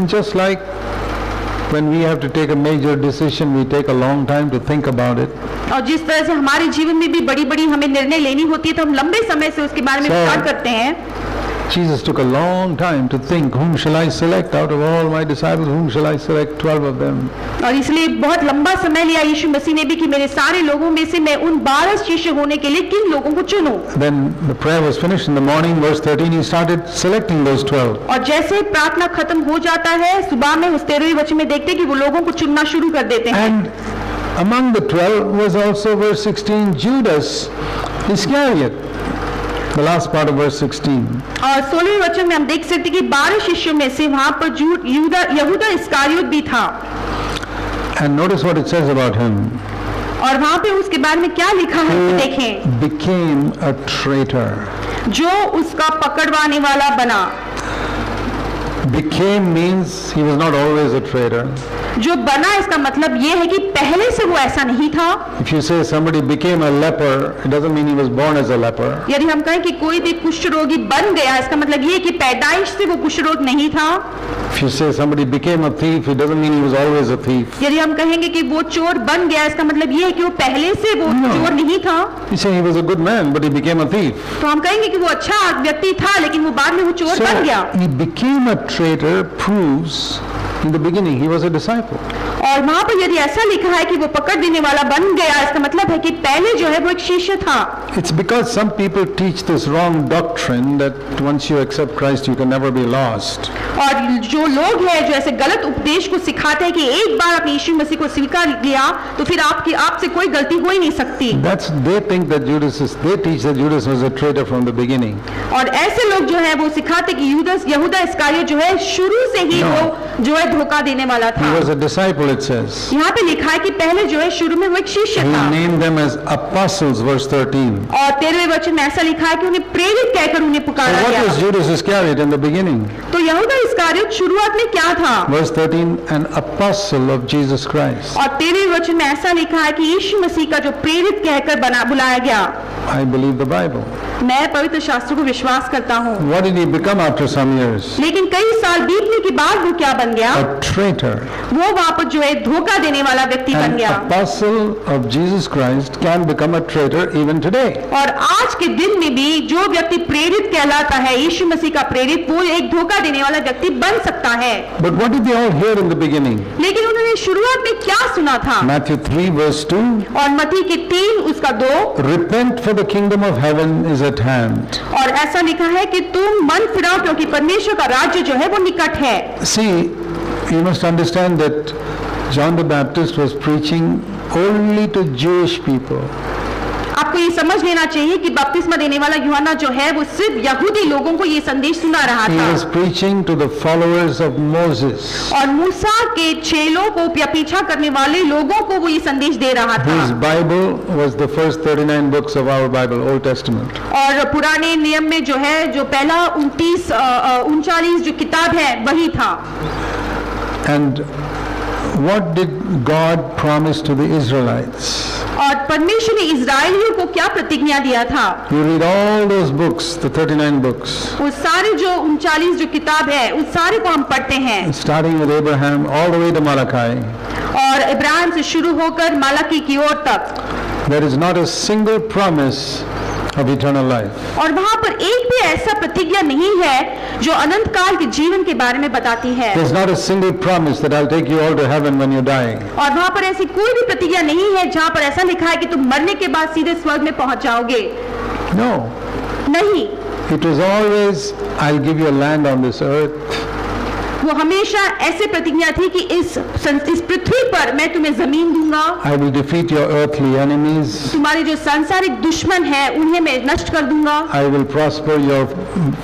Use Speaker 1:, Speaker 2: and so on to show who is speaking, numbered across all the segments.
Speaker 1: And just like when we have to take a major decision, we take a long time to think about it.
Speaker 2: और जिस तरह से हमारे जीवन में भी बड़ी-बड़ी हमें निर्णय लेनी होती है तो हम लंबे समय से उसके बारे में विचार करते हैं.
Speaker 1: Jesus took a long time to think, whom shall I select out of all my disciples? Whom shall I select 12 of them?
Speaker 2: और इसलिए बहुत लंबा समय लिया यीशु मसीह ने भी कि मेरे सारे लोगों में से मैं उन 12 शिष्य होने के लिए किन लोगों को चुनूं.
Speaker 1: Then the prayer was finished in the morning, verse 13. He started selecting those 12.
Speaker 2: और जैसे प्रार्थना खत्म हो जाता है सुबह में उस 13वें वचन में देखते हैं कि वो लोगों को चुनना शुरू कर देते हैं.
Speaker 1: And among the 12 was also verse 16 Judas Iscariot. The last part of verse 16.
Speaker 2: और 16वें वचन में हम देख सकते हैं कि 12 शिष्यों में से वहां पर यहूदा इस्कारियोत भी था.
Speaker 1: And notice what it says about him.
Speaker 2: और वहां पे उसके बारे में क्या लिखा है देखें.
Speaker 1: Became a traitor.
Speaker 2: जो उसका पकड़वाने वाला बना.
Speaker 1: Became means he was not always a traitor.
Speaker 2: जो बना इसका मतलब ये है कि पहले से वो ऐसा नहीं था.
Speaker 1: If you say somebody became a leper, it doesn't mean he was born as a leper.
Speaker 2: यदि हम कहें कि कोई भी कुष्ठ रोगी बन गया इसका मतलब ये है कि पैदाइश से वो कुष्ठ रोग नहीं था.
Speaker 1: If you say somebody became a thief, it doesn't mean he was always a thief.
Speaker 2: यदि हम कहेंगे कि वो चोर बन गया इसका मतलब ये है कि वो पहले से वो चोर नहीं था.
Speaker 1: You say he was a good man, but he became a thief.
Speaker 2: तो हम कहेंगे कि वो अच्छा व्यक्ति था लेकिन वो बाद में वो चोर बन गया.
Speaker 1: He became a traitor proves in the beginning he was a disciple.
Speaker 2: और वहां पर यदि ऐसा लिखा है कि वो पकड़ देने वाला बन गया इसका मतलब है कि पहले जो है वो एक शिष्य था.
Speaker 1: It's because some people teach this wrong doctrine that once you accept Christ you can never be lost.
Speaker 2: और जो लोग हैं जो ऐसे गलत उपदेश को सिखाते हैं कि एक बार आपने यीशु मसीह को स्वीकार किया तो फिर आपसे कोई गलती हो ही नहीं सकती.
Speaker 1: They think that they teach that Judas was a traitor from the beginning.
Speaker 2: और ऐसे लोग जो है वो सिखाते कि यहूदा इस्कारियोत जो है शुरू से ही वो जो है धोखा देने वाला था.
Speaker 1: He was a disciple, it says.
Speaker 2: यहाँ पे लिखा है कि पहले जो है शुरू में वो एक शिष्य था.
Speaker 1: He named them as apostles, verse 13.
Speaker 2: और 13वें वचन में ऐसा लिखा है कि उन्हें प्रेरित कहकर उन्हें पुकारा गया.
Speaker 1: What was Judas Iscariot in the beginning?
Speaker 2: तो यहूदा इस्कारियोत शुरुआत में क्या था?
Speaker 1: Verse 13, an apostle of Jesus Christ.
Speaker 2: और 13वें वचन में ऐसा लिखा है कि यीशु मसीह का जो प्रेरित कहकर बुलाया गया.
Speaker 1: I believe the Bible.
Speaker 2: मैं पवित्र शास्त्र को विश्वास करता हूँ.
Speaker 1: What did he become after some years?
Speaker 2: लेकिन कई साल बीतने के बाद वो क्या बन गया?
Speaker 1: A traitor.
Speaker 2: वो वहाँ पर जो है धोखा देने वाला व्यक्ति बन गया.
Speaker 1: An apostle of Jesus Christ can become a traitor even today.
Speaker 2: और आज के दिन में भी जो व्यक्ति प्रेरित कहलाता है यीशु मसीह का प्रेरित वो एक धोखा देने वाला व्यक्ति बन सकता है.
Speaker 1: But what did they all hear in the beginning?
Speaker 2: लेकिन उन्होंने शुरुआत में क्या सुना था?
Speaker 1: Matthew 3 verse 2.
Speaker 2: और मत्ती के 3 उसका 2.
Speaker 1: Repent for the kingdom of heaven is at hand.
Speaker 2: और ऐसा लिखा है कि तुम मन फिराओ क्योंकि परमेश्वर का राज्य जो है वो निकट है.
Speaker 1: See, you must understand that John the Baptist was preaching only to Jewish people.
Speaker 2: आपको ये समझ लेना चाहिए कि बपतिस्मा देने वाला यूहन्ना जो है वो सिर्फ यहूदी लोगों को ये संदेश सुना रहा था.
Speaker 1: He was preaching to the followers of Moses.
Speaker 2: और मूसा के चेलों को या पीछा करने वाले लोगों को वो ये संदेश दे रहा था.
Speaker 1: His Bible was the first 39 books of our Bible, Old Testament.
Speaker 2: और पुराने नियम में जो है जो पहला 39 जो किताब है वही था.
Speaker 1: And what did God promise to the Israelites?
Speaker 2: और परमेश्वर ने इजराइलियों को क्या प्रतिज्ञा दिया था?
Speaker 1: You read all those books, the 39 books.
Speaker 2: वो सारे जो 39 जो किताब है उस सारे को हम पढ़ते हैं.
Speaker 1: Starting with Abraham all the way to Malachi.
Speaker 2: और इब्राहिम से शुरू होकर मलाकी की ओर तक.
Speaker 1: There is not a single promise of eternal life.
Speaker 2: और वहाँ पर एक भी ऐसा प्रतिज्ञा नहीं है जो अनंत काल के जीवन के बारे में बताती है.
Speaker 1: There is not a single promise that I'll take you all to heaven when you die.
Speaker 2: और वहाँ पर ऐसी कोई भी प्रतिज्ञा नहीं है जहाँ पर ऐसा लिखा है कि तुम मरने के बाद सीधे स्वर्ग में पहुँच जाओगे.
Speaker 1: No.
Speaker 2: नहीं.
Speaker 1: It was always, I'll give you a land on this earth.
Speaker 2: वो हमेशा ऐसे प्रतिज्ञा थी कि इस पृथ्वी पर मैं तुम्हें जमीन दूंगा.
Speaker 1: I will defeat your earthly enemies.
Speaker 2: तुम्हारे जो सांसारिक दुश्मन हैं उन्हें मैं नष्ट कर दूंगा.
Speaker 1: I will prosper your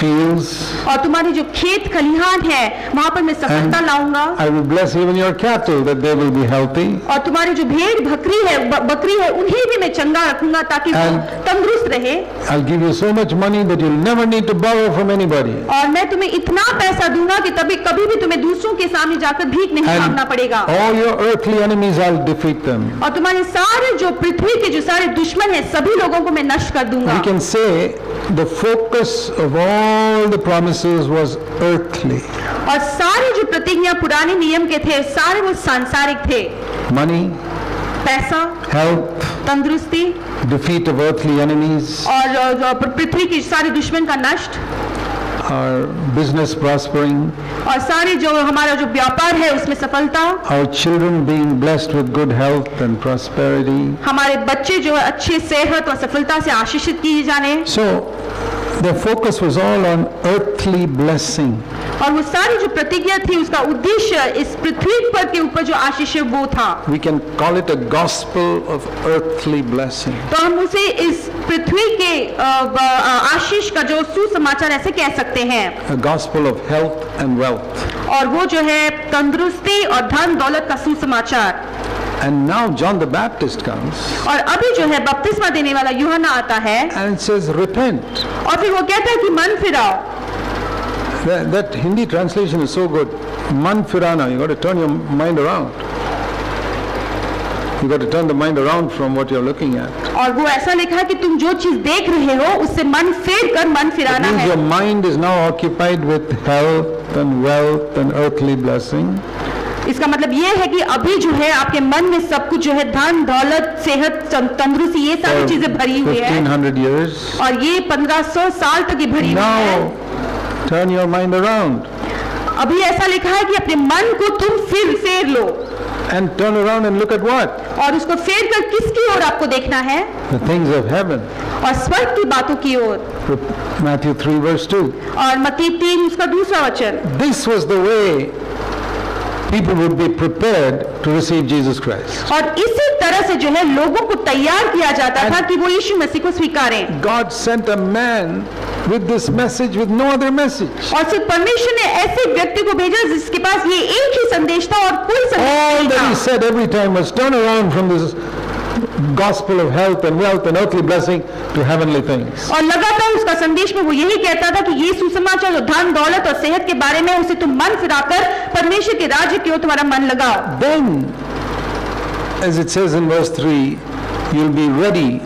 Speaker 1: fields.
Speaker 2: और तुम्हारे जो खेत खलिहान हैं वहाँ पर मैं सफलता लाऊंगा.
Speaker 1: I will bless even your cattle that they will be healthy.
Speaker 2: और तुम्हारे जो भेड़ बकरी है उन्हें भी मैं चंगा रखूंगा ताकि वो तंदुरुस्त रहे.
Speaker 1: I'll give you so much money that you'll never need to borrow from anybody.
Speaker 2: और मैं तुम्हें इतना पैसा दूंगा कि कभी भी तुम्हें दूसरों के सामने जाकर भीख नहीं मांगना पड़ेगा.
Speaker 1: All your earthly enemies I'll defeat them.
Speaker 2: और तुम्हारे सारे जो पृथ्वी के जो सारे दुश्मन हैं सभी लोगों को मैं नष्ट कर दूंगा.
Speaker 1: We can say the focus of all the promises was earthly.
Speaker 2: और सारे जो प्रतिज्ञा पुराने नियम के थे सारे वो सांसारिक थे।
Speaker 1: Money,
Speaker 2: पैसा,
Speaker 1: health,
Speaker 2: तंदुरुस्ती
Speaker 1: defeat of earthly enemies,
Speaker 2: और पृथ्वी के सारे दुश्मन का नष्ट,
Speaker 1: our business prospering,
Speaker 2: और सारे जो हमारा जो व्यापार है उसमें सफलता,
Speaker 1: our children being blessed with good health and prosperity.
Speaker 2: हमारे बच्चे जो है अच्छी सेहत और सफलता से आशीषित किए जाने।
Speaker 1: So their focus was all on earthly blessing.
Speaker 2: और वो सारी जो प्रतिज्ञा थी उसका उद्देश्य इस पृथ्वी पर के ऊपर जो आशीष है वो था।
Speaker 1: We can call it a gospel of earthly blessing.
Speaker 2: तो हम उसे इस पृथ्वी के आशीष का जो सुसमाचार ऐसे कह सकते हैं।
Speaker 1: A gospel of health and wealth.
Speaker 2: और वो जो है तंदुरुस्ती और धन दौलत का सुसमाचार।
Speaker 1: And now John the Baptist comes
Speaker 2: और अभी जो है बपतिस्मा देने वाला यूहन्ना आता है
Speaker 1: and it says repent.
Speaker 2: और फिर वो कहता है कि मन फिराओ।
Speaker 1: That Hindi translation is so good. Man firana, you got to turn your mind around. You got to turn the mind around from what you're looking at.
Speaker 2: और वो ऐसा लिखा है कि तुम जो चीज देख रहे हो उससे मन फेर कर मन
Speaker 1: That
Speaker 2: फिराना
Speaker 1: means
Speaker 2: है।
Speaker 1: your mind is now occupied with health and wealth and earthly blessing.
Speaker 2: इसका मतलब ये है कि अभी जो है आपके मन में सब कुछ जो है धन दौलत सेहत तंदुरुस्ती ये सारी चीजें भरी हुई है
Speaker 1: 1500 years.
Speaker 2: और ये 1500 साल तक ये भरी हुई है।
Speaker 1: Now turn your mind around
Speaker 2: अभी ऐसा लिखा है कि अपने मन को तुम फिर फेर लो
Speaker 1: and turn around and look at what?
Speaker 2: और उसको फेर कर किसकी ओर आपको देखना है?
Speaker 1: The things of heaven.
Speaker 2: और स्वर्ग की बातों की ओर।
Speaker 1: Matthew 3 verse 2.
Speaker 2: और मत्ती 3 उसका दूसरा वचन।
Speaker 1: This was the way people would be prepared to receive Jesus Christ.
Speaker 2: और इसी तरह से जो है लोगों को तैयार किया जाता था कि वो यीशु मसीह को स्वीकारें।
Speaker 1: God sent a man with this message with no other message.
Speaker 2: और सिर्फ परमेश्वर ने ऐसे व्यक्ति को भेजा जिसके पास ये एक ही संदेश था और कोई संदेश
Speaker 1: All
Speaker 2: नहीं
Speaker 1: that he
Speaker 2: था।
Speaker 1: said every time was turn around from this gospel of health and wealth and earthly blessing to heavenly things.
Speaker 2: और लगातार उसका संदेश में वो यही कहता था कि ये सुसमाचार और धन दौलत और सेहत के बारे में उसे तुम मन फिराकर परमेश्वर के राज्य की ओर तुम्हारा मन लगाओ।
Speaker 1: Then, as it says in verse 3, you'll be ready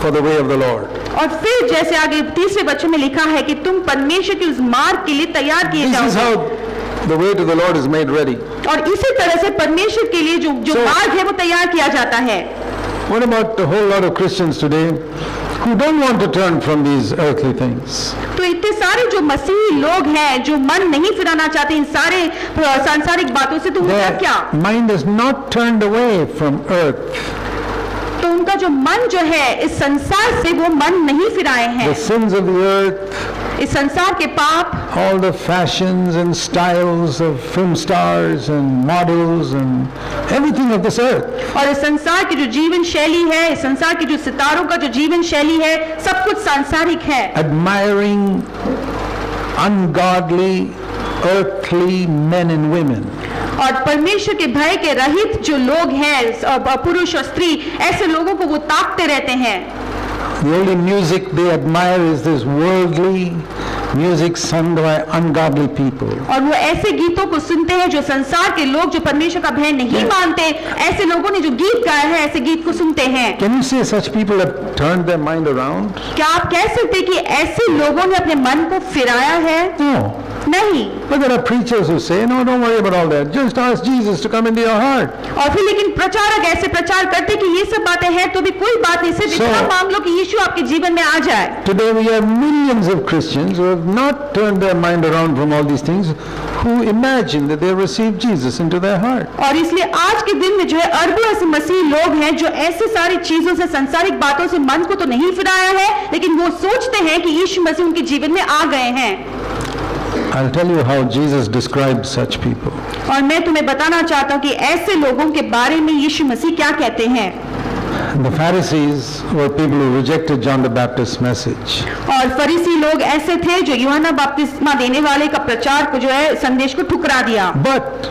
Speaker 1: for the way of the Lord.
Speaker 2: और फिर जैसे आगे तीसरे वचन में लिखा है कि तुम परमेश्वर के उस मार्ग के लिए तैयार किए
Speaker 1: This is
Speaker 2: जाओ।
Speaker 1: how the way to the Lord is made ready.
Speaker 2: और इसी तरह से परमेश्वर के लिए जो
Speaker 1: So-
Speaker 2: मार्ग है वो तैयार किया जाता है।
Speaker 1: What about a whole lot of Christians today who don't want to turn from these earthly things?
Speaker 2: तो इतने सारे जो मसीही लोग हैं जो मन नहीं फिराना चाहते इन सारे सांसारिक बातों से, तो उनका क्या?
Speaker 1: Their mind is not turned away from earth.
Speaker 2: तो उनका जो मन जो है इस संसार से वो मन नहीं फिराए हैं।
Speaker 1: The sins of the earth,
Speaker 2: इस संसार के पाप,
Speaker 1: all the fashions and styles of film stars and models and everything of this earth.
Speaker 2: और इस संसार की जो जीवन शैली है, इस संसार की जो सितारों का जो जीवन शैली है, सब कुछ सांसारिक है।
Speaker 1: Admiring ungodly, earthly men and women.
Speaker 2: और परमेश्वर के भय के रहित जो लोग हैं पुरुष और स्त्री, ऐसे लोगों को वो ताकते रहते हैं।
Speaker 1: The only music they admire is this worldly music sung by ungodly people.
Speaker 2: और वो ऐसे गीतों को सुनते हैं जो संसार के लोग जो परमेश्वर का भय नहीं मानते, ऐसे लोगों ने जो गीत गाए हैं ऐसे गीत को सुनते हैं।
Speaker 1: Can you say such people have turned their mind around?
Speaker 2: क्या आप कह सकते हैं कि ऐसे लोगों ने अपने मन को फिराया है?
Speaker 1: No.
Speaker 2: नहीं।
Speaker 1: But there are preachers who say, no, don't worry about all that. Just ask Jesus to come into your heart.
Speaker 2: और फिर लेकिन प्रचारक ऐसे प्रचार करते कि ये सब बातें हैं तो भी कोई बात नहीं, सिर्फ इतना मांग लो कि यीशु आपके जीवन में आ जाए।
Speaker 1: Today we have millions of Christians who have not turned their mind around from all these things, who imagine that they have received Jesus into their heart.
Speaker 2: और इसलिए आज के दिन में जो है अरबों ऐसे मसीही लोग हैं जो ऐसे सारी चीजों से, सांसारिक बातों से मन को तो नहीं फिराया है, लेकिन वो सोचते हैं कि यीशु मसीह उनके जीवन में आ गए हैं।
Speaker 1: I'll tell you how Jesus describes such people.
Speaker 2: और मैं तुम्हें बताना चाहता हूँ कि ऐसे लोगों के बारे में यीशु मसीह क्या कहते हैं।
Speaker 1: The Pharisees were people who rejected John the Baptist's message.
Speaker 2: और फरीसी लोग ऐसे थे जो यूहन्ना बपतिस्मा देने वाले का प्रचार को जो है संदेश को ठुकरा दिया।
Speaker 1: But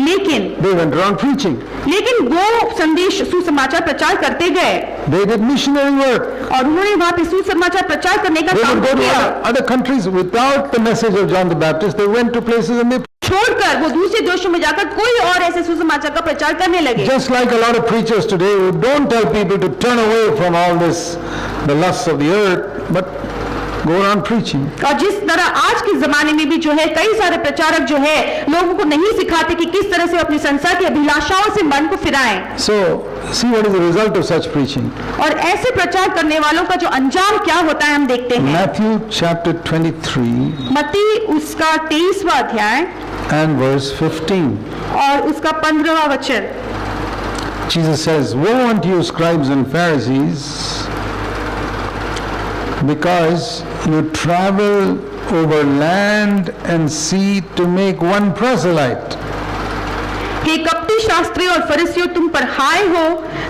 Speaker 2: लेकिन
Speaker 1: they went around preaching.
Speaker 2: वो संदेश सुसमाचार प्रचार करते गए
Speaker 1: They did missionary work.
Speaker 2: और उन्होंने वहाँ पे सुसमाचार प्रचार करने का
Speaker 1: They
Speaker 2: काम
Speaker 1: would go to
Speaker 2: किया।
Speaker 1: other countries without the message of John the Baptist. They went to places and they,
Speaker 2: छोड़कर वो दूसरे देशों में जाकर कोई और ऐसे सुसमाचार का प्रचार करने लगे।
Speaker 1: just like a lot of preachers today who don't tell people to turn away from all this, the lusts of the earth, but go around preaching.
Speaker 2: और जिस तरह आज के जमाने में भी जो है कई सारे प्रचारक जो है लोगों को नहीं सिखाते कि किस तरह से अपने संसार की अभिलाषाओं से मन को फिराएं।
Speaker 1: So, see what is the result of such preaching.
Speaker 2: और ऐसे प्रचार करने वालों का जो अंजाम क्या होता है हम देखते हैं।
Speaker 1: Matthew chapter 23
Speaker 2: मत्ती उसका 23वां अध्याय
Speaker 1: and verse 15.
Speaker 2: और उसका 15वां वचन।
Speaker 1: Jesus says, "Woe unto you, scribes and Pharisees, because you travel over land and sea to make one proselyte."
Speaker 2: हे कपटी शास्त्री और फरीसियों, तुम पर हाय हो,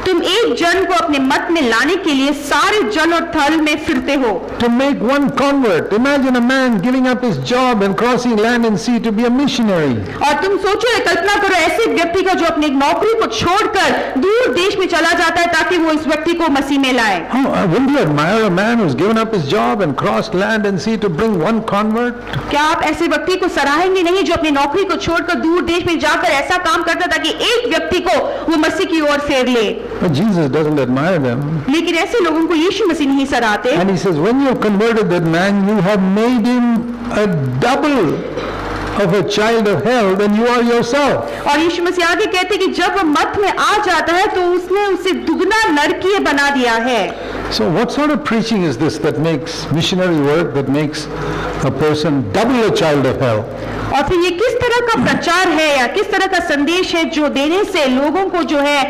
Speaker 2: तुम एक जन को अपने मत में लाने के लिए सारे जल और थल में फिरते हो।
Speaker 1: To make one convert. Imagine a man giving up his job and crossing land and sea to be a missionary.
Speaker 2: और तुम सोचो, कल्पना करो ऐसे व्यक्ति का जो अपनी नौकरी को छोड़कर दूर देश में चला जाता है ताकि वो इस व्यक्ति को मसीह में लाए।
Speaker 1: Oh, wouldn't you admire a man who's given up his job and crossed land and sea to bring one convert?
Speaker 2: क्या आप ऐसे व्यक्ति को सराहेंगे नहीं जो अपनी नौकरी को छोड़कर दूर देश में जाकर ऐसा काम करता ताकि एक व्यक्ति को वो मसीह की ओर फेर ले?
Speaker 1: But Jesus doesn't admire them.
Speaker 2: लेकिन ऐसे लोगों को यीशु मसीह नहीं सराहते।
Speaker 1: And he says, when you have converted that man, you have made him a double of a child of hell than you are yourself.
Speaker 2: और यीशु मसीह आगे कहते कि जब वो मत में आ जाता है तो उसने उसे दुगना नरकीय बना दिया है।
Speaker 1: So what sort of preaching is this that makes missionary work, that makes a person double a child of hell?
Speaker 2: और फिर ये किस तरह का प्रचार है या किस तरह का संदेश है जो देने से लोगों को जो है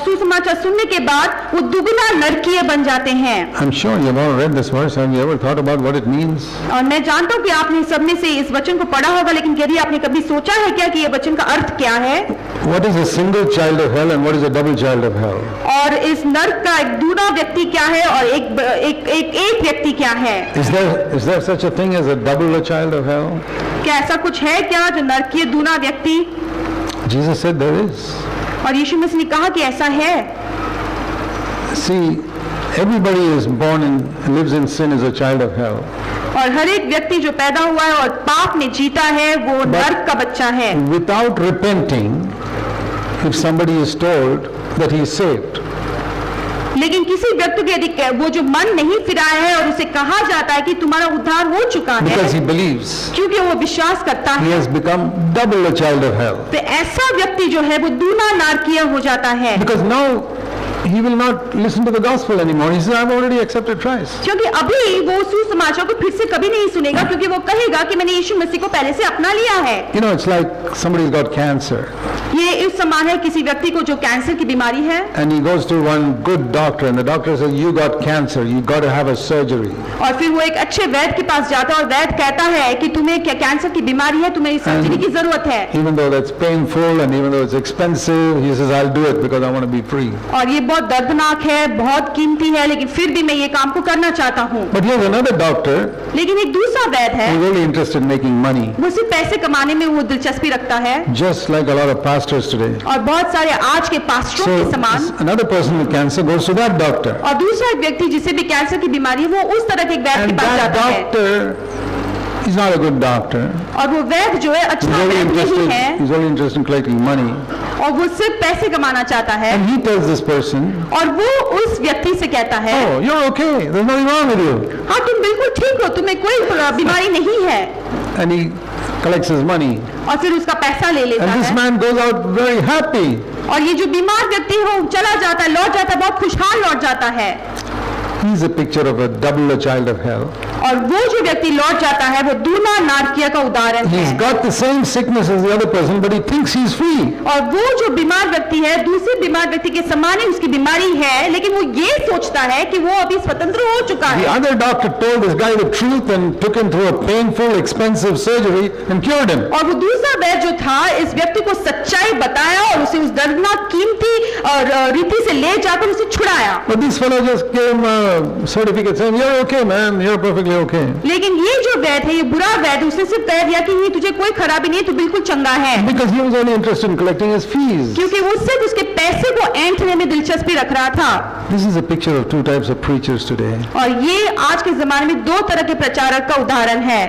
Speaker 2: सुसमाचार सुनने के बाद वो दुगना नरकीय बन जाते हैं।
Speaker 1: I'm sure you've all read this verse. Have you ever thought about what it means?
Speaker 2: और मैं जानता हूँ कि आपने सब में से इस वचन को पढ़ा होगा, लेकिन यदि आपने कभी सोचा है क्या कि ये वचन का अर्थ क्या है?
Speaker 1: What is a single child of hell and what is a double child of hell?
Speaker 2: और इस नरक का एक दूना व्यक्ति क्या है और एक व्यक्ति क्या है?
Speaker 1: Is there such a thing as a double a child of hell?
Speaker 2: क्या ऐसा कुछ है क्या जो नरकीय दूना व्यक्ति?
Speaker 1: Jesus said there is.
Speaker 2: और यीशु मसीह ने कहा कि ऐसा है।
Speaker 1: See, everybody is born and lives in sin is a child of hell.
Speaker 2: और हर एक व्यक्ति जो पैदा हुआ है और पाप में जीता है वो नरक का बच्चा है।
Speaker 1: Without repenting, if somebody is told that he is saved,
Speaker 2: लेकिन किसी व्यक्ति के यदि वो जो मन नहीं फिराया है और उसे कहा जाता है कि तुम्हारा उद्धार हो चुका है,
Speaker 1: because he believes,
Speaker 2: क्योंकि वो विश्वास करता
Speaker 1: he
Speaker 2: है,
Speaker 1: has become double a child of hell.
Speaker 2: तो ऐसा व्यक्ति जो है वो दूना नारकीय हो जाता है।
Speaker 1: Because now he will not listen to the gospel anymore. He says, I've already accepted Christ.
Speaker 2: क्योंकि अभी वो सुसमाचार को फिर से कभी नहीं सुनेगा, क्योंकि वो कहेगा कि मैंने यीशु मसीह को पहले से अपना लिया है।
Speaker 1: You know, it's like somebody's got cancer
Speaker 2: ये इस समान है किसी व्यक्ति को जो कैंसर की बीमारी है
Speaker 1: and he goes to one good doctor and the doctor says, you got cancer, you got to have a surgery.
Speaker 2: और फिर वो एक अच्छे वैद्य के पास जाता है और वैद्य कहता है कि तुम्हें क्या कैंसर की बीमारी है, तुम्हें सर्जरी की जरूरत है।
Speaker 1: Even though that's painful and even though it's expensive, he says, I'll do it because I want to be free.
Speaker 2: और ये बहुत दर्दनाक है, बहुत कीमती है, लेकिन फिर भी मैं ये काम को करना चाहता हूँ।
Speaker 1: But here's another doctor
Speaker 2: लेकिन एक दूसरा वैद्य है,
Speaker 1: who's really interested in making money,
Speaker 2: वो सिर्फ पैसे कमाने में वो दिलचस्पी रखता है,
Speaker 1: just like a lot of pastors today.
Speaker 2: और बहुत सारे आज के पास्टरों के
Speaker 1: So
Speaker 2: समान।
Speaker 1: another person with cancer goes to that doctor.
Speaker 2: और दूसरा एक व्यक्ति जिसे भी कैंसर की बीमारी है वो उस तरह के एक वैद्य के
Speaker 1: And
Speaker 2: पास
Speaker 1: that
Speaker 2: जाता है,
Speaker 1: doctor is not a good doctor.
Speaker 2: और वो वैद्य जो है अच्छा वैद्य नहीं है
Speaker 1: He's only interested in collecting money.
Speaker 2: और वो सिर्फ पैसे कमाना चाहता है।
Speaker 1: And he tells this person,
Speaker 2: और वो उस व्यक्ति से कहता है,
Speaker 1: oh, you're okay, there's nothing wrong with you.
Speaker 2: हाँ तुम बिल्कुल ठीक हो, तुम्हें कोई बीमारी नहीं है।
Speaker 1: And he collects his money.
Speaker 2: और फिर उसका पैसा ले लेता
Speaker 1: And this
Speaker 2: है,
Speaker 1: man goes out very happy.
Speaker 2: और ये जो बीमार व्यक्ति है वो चला जाता है, लौट जाता है, बहुत खुशहाल लौट जाता है।
Speaker 1: He's a picture of a double a child of hell.
Speaker 2: और वो जो व्यक्ति लौट जाता है वो दूना नारकीय का उदाहरण
Speaker 1: He's
Speaker 2: है।
Speaker 1: got the same sickness as the other person, but he thinks he's free.
Speaker 2: और वो जो बीमार व्यक्ति है दूसरे बीमार व्यक्ति के समान ही उसकी बीमारी है, लेकिन वो ये सोचता है कि वो अभी स्वतंत्र हो चुका
Speaker 1: The
Speaker 2: है।
Speaker 1: other doctor told this guy the truth and took him through a painful, expensive surgery and cured him.
Speaker 2: और वो दूसरा वैद्य जो था इस व्यक्ति को सच्चाई बताया और उसे उस दर्दनाक कीमती और रीति से ले जाकर उसे छुड़ाया।
Speaker 1: But this fellow just gave him a certificate saying, you're okay, man, you're perfectly okay.
Speaker 2: लेकिन ये जो वैद्य है, ये बुरा वैद्य, उसने सिर्फ कह दिया कि नहीं तुझे कोई खराबी नहीं, तू बिल्कुल चंगा है,
Speaker 1: Because he was only interested in collecting his fees.
Speaker 2: क्योंकि वो सिर्फ उसके पैसे को ऐंठने में दिलचस्पी रख रहा था।
Speaker 1: This is a picture of two types of preachers today.
Speaker 2: और ये आज के जमाने में दो तरह के प्रचारक का उदाहरण है।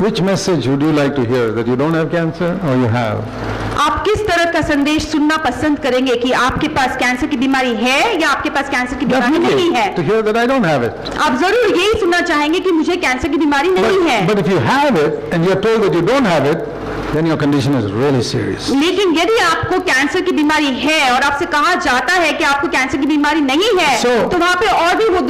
Speaker 1: Which message would you like to hear? That you don't have cancer or you have?
Speaker 2: आप किस तरह का संदेश सुनना पसंद करेंगे कि आपके पास कैंसर की बीमारी है या आपके पास कैंसर की बीमारी नहीं है?
Speaker 1: To hear that I don't have it.
Speaker 2: आप जरूर यही सुनना चाहेंगे कि मुझे कैंसर की बीमारी नहीं है।
Speaker 1: But if you have it and you are told that you don't have it, then your condition is really serious.
Speaker 2: लेकिन यदि आपको कैंसर की बीमारी है और आपसे कहा जाता है कि आपको कैंसर की बीमारी नहीं है, तो वहाँ पे और भी वो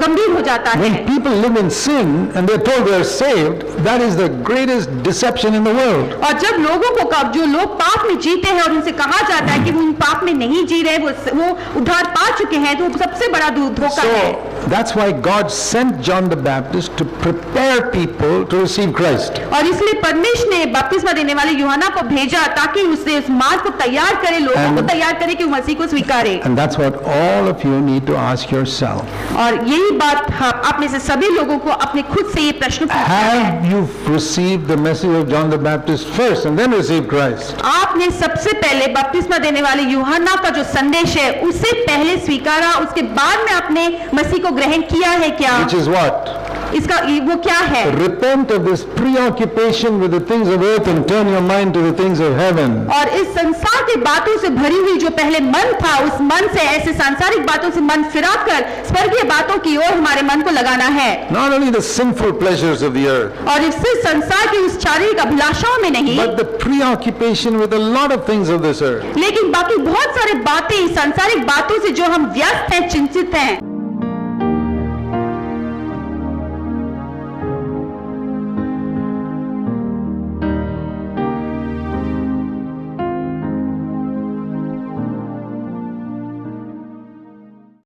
Speaker 2: गंभीर हो जाता है।
Speaker 1: When people live in sin and they're told they are saved, that is the greatest deception in the world.
Speaker 2: और जब लोगों को जो लोग पाप में जीते हैं और उनसे कहा जाता है कि वो पाप में नहीं जी रहे, वो उद्धार पा चुके हैं, तो सबसे बड़ा धोखा है।
Speaker 1: That's why God sent John the Baptist to prepare people to receive Christ.
Speaker 2: और इसलिए परमेश्वर ने बपतिस्मा देने वाले यूहन्ना को भेजा ताकि उससे उस मार्ग को तैयार करे, लोगों को तैयार करे कि वो मसीह को स्वीकारे।
Speaker 1: And that's what all of you need to ask yourself.
Speaker 2: और यही बात आप में से सभी लोगों को अपने खुद से ये प्रश्न पूछना है।
Speaker 1: Have you received the message of John the Baptist first and then received Christ?
Speaker 2: आपने सबसे पहले बपतिस्मा देने वाले यूहन्ना का जो संदेश है उसे पहले स्वीकारा, उसके बाद में आपने मसीह को ग्रहण किया है क्या?
Speaker 1: Which is what?
Speaker 2: इसका वो क्या है?
Speaker 1: Repent of this preoccupation with the things of earth and turn your mind to the things of heaven.
Speaker 2: और इस संसार की बातों से भरी हुई जो पहले मन था, उस मन से ऐसे सांसारिक बातों से मन फिराकर स्वर्गीय बातों की ओर हमारे मन को लगाना है।
Speaker 1: Not only the sinful pleasures of the earth,
Speaker 2: और इससे संसार की उस शारीरिक अभिलाषाओं में नहीं,
Speaker 1: but the preoccupation with a lot of things of this earth.
Speaker 2: लेकिन बाकी बहुत सारी बातें, सांसारिक बातों से जो हम व्यस्त हैं, चिंतित हैं।